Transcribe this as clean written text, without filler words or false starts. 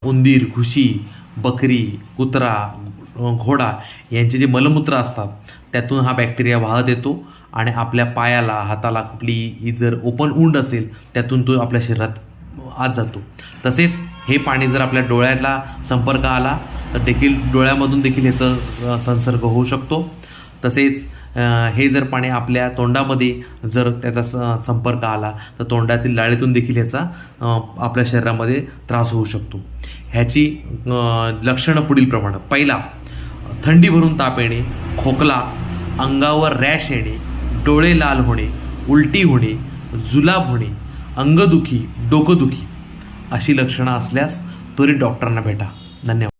उंदीर, घुशी, बकरी, कुत्रा, घोडा यांचे जे मलमूत्र असतात त्यातून हा बॅक्टेरिया वाहत येतो आणि आपल्या पायाला, हाताला कुठली जर ओपन वुंड असेल त्यातून तो आपल्या शरीरात आत जातो. तसेच हे पाणी जर आपल्या डोळ्याला संपर्क आला तर देखील डोळ्यामधून देखील ह्याचा संसर्ग होऊ शकतो. तसेच हे जर पाणी आपल्या तोंडामध्ये जर त्याचा संपर्क आला तर तोंडातील लाळेतून देखील ह्याचा आपल्या शरीरामध्ये त्रास होऊ शकतो. ह्याची लक्षणं पुढीलप्रमाणे: पहिला, थंडी भरून ताप येणे, खोकला, अंगावर रॅश येणे, डोळे लाल होणे, उलटी होणे, जुलाब होणे, अंगदुखी, डोकंदुखी अशी लक्षणं असल्यास त्वरित डॉक्टरांना भेटा. धन्यवाद.